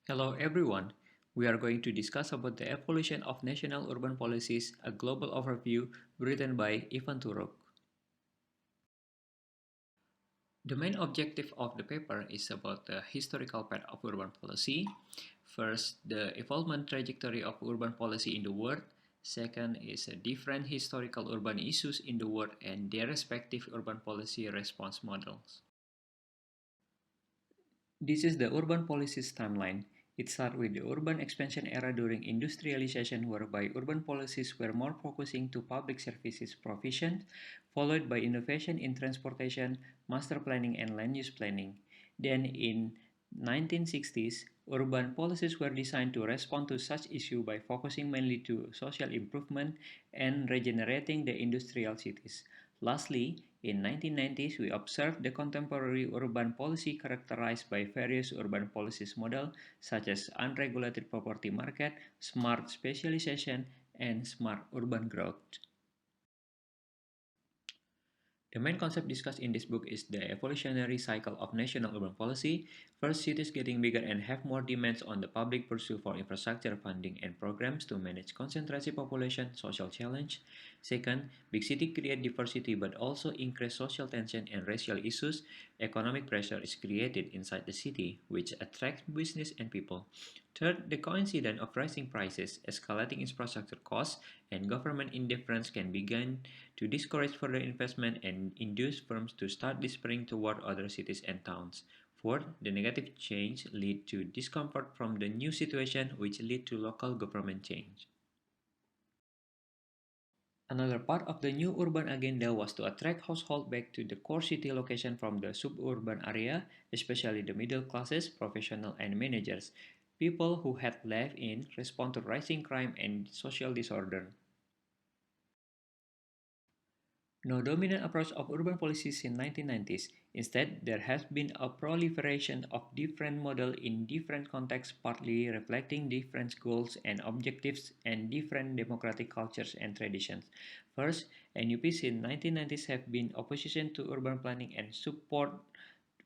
Hello everyone. We are going to discuss about the evolution of national urban policies, a global overview written by Ivan Turok. The main objective of the paper is about the historical path of urban policy. First, the evolvement trajectory of urban policy in the world. Second is different historical urban issues in the world and their respective urban policy response models. This is the urban policies timeline. It started with the urban expansion era during industrialization, whereby urban policies were more focusing to public services provision, followed by innovation in transportation, master planning, and land use planning. Then in 1960s, urban policies were designed to respond to such issue by focusing mainly to social improvement and regenerating the industrial cities. Lastly, in 1990s, we observed the contemporary urban policy characterized by various urban policies models such as unregulated property market, smart specialization, and smart urban growth. The main concept discussed in this book is the evolutionary cycle of national urban policy. First, cities getting bigger and have more demands on the public pursuit for infrastructure funding and programs to manage concentrated population, social challenge. Second, big city create diversity but also increase social tension and racial issues. Economic pressure is created inside the city, which attracts business and people. Third, the coincidence of rising prices, escalating infrastructure costs, and government indifference can begin to discourage further investment and induce firms to start disappearing toward other cities and towns. Fourth, the negative change lead to discomfort from the new situation, which lead to local government change. Another part of the new urban agenda was to attract households back to the core city location from the suburban area, especially the middle classes, professionals, and managers, people who had left in response to rising crime and social disorder. No dominant approach of urban policies in 1990s. Instead, there has been a proliferation of different models in different contexts, partly reflecting different goals and objectives and different democratic cultures and traditions. First, NUPs in 1990s have been opposition to urban planning and support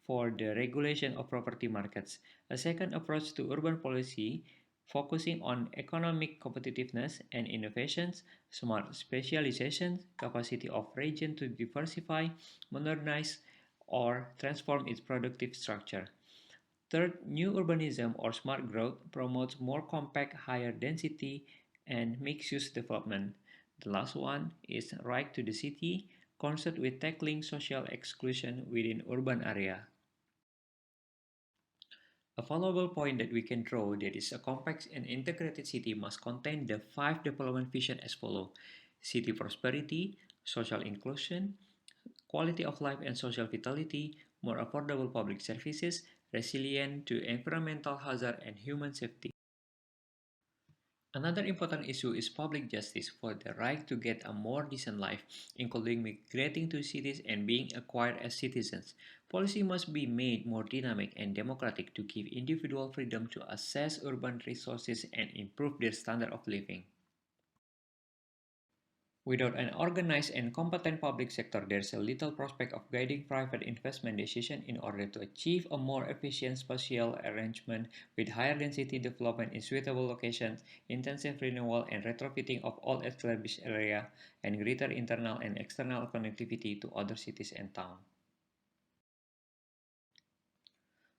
for the regulation of property markets. A second approach to urban policy focusing on economic competitiveness and innovations, smart specialization, capacity of region to diversify, modernize, or transform its productive structure. Third, new urbanism or smart growth promotes more compact, higher density, and mixed-use development. The last one is right to the city, concerned with tackling social exclusion within urban area. A followable point that we can draw that is a complex and integrated city must contain the five development vision as follows: city prosperity, social inclusion, quality of life and social vitality, more affordable public services, resilient to environmental hazard and human safety. Another important issue is public justice for the right to get a more decent life, including migrating to cities and being acquired as citizens. Policy must be made more dynamic and democratic to give individual freedom to access urban resources and improve their standard of living. Without an organized and competent public sector, there is a little prospect of guiding private investment decisions in order to achieve a more efficient spatial arrangement with higher density development in suitable locations, intensive renewal and retrofitting of all established areas, and greater internal and external connectivity to other cities and towns.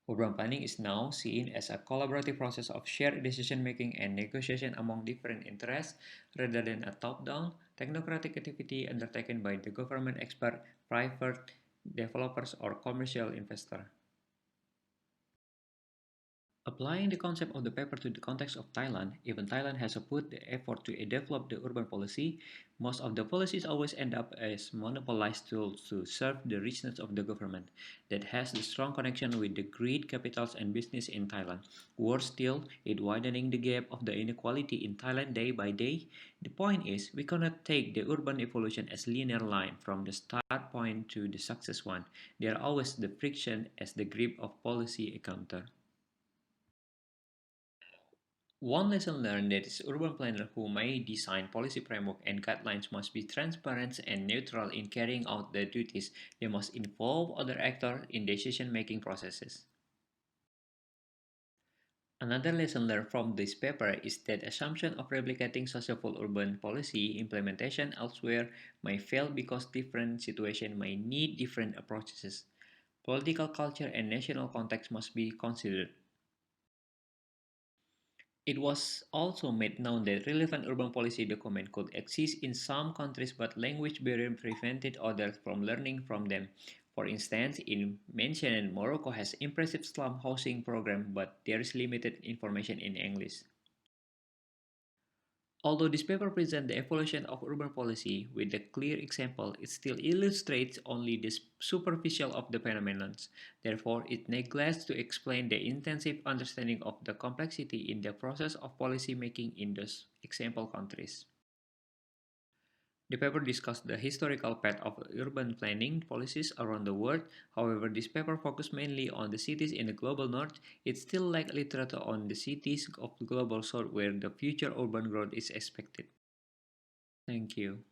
Urban planning is now seen as a collaborative process of shared decision making and negotiation among different interests rather than a top down, technocratic activity undertaken by the government expert, private developers, or commercial investors. Applying the concept of the paper to the context of Thailand, even Thailand has put the effort to develop the urban policy. Most of the policies always end up as monopolized tools to serve the richness of the government that has the strong connection with the great capitals and business in Thailand. Worse still, it widening the gap of the inequality in Thailand day by day. The point is, we cannot take the urban evolution as linear line from the start point to the success one. There are always the friction as the grip of policy encounter. One lesson learned that is urban planners who may design policy framework and guidelines must be transparent and neutral in carrying out their duties. They must involve other actors in decision-making processes. Another lesson learned from this paper is that assumption of replicating successful urban policy implementation elsewhere may fail because different situations may need different approaches. Political culture and national context must be considered. It was also made known that relevant urban policy documents could exist in some countries but language barrier prevented others from learning from them. For instance, in mentioned Morocco has impressive slum housing program but there is limited information in English. Although this paper presents the evolution of urban policy with a clear example, it still illustrates only the superficial of the phenomenon. Therefore, it neglects to explain the intensive understanding of the complexity in the process of policy making in those example countries. The paper discussed the historical path of urban planning policies around the world. However, this paper focused mainly on the cities in the global north. It still lacks literature on the cities of the global south where the future urban growth is expected. Thank you.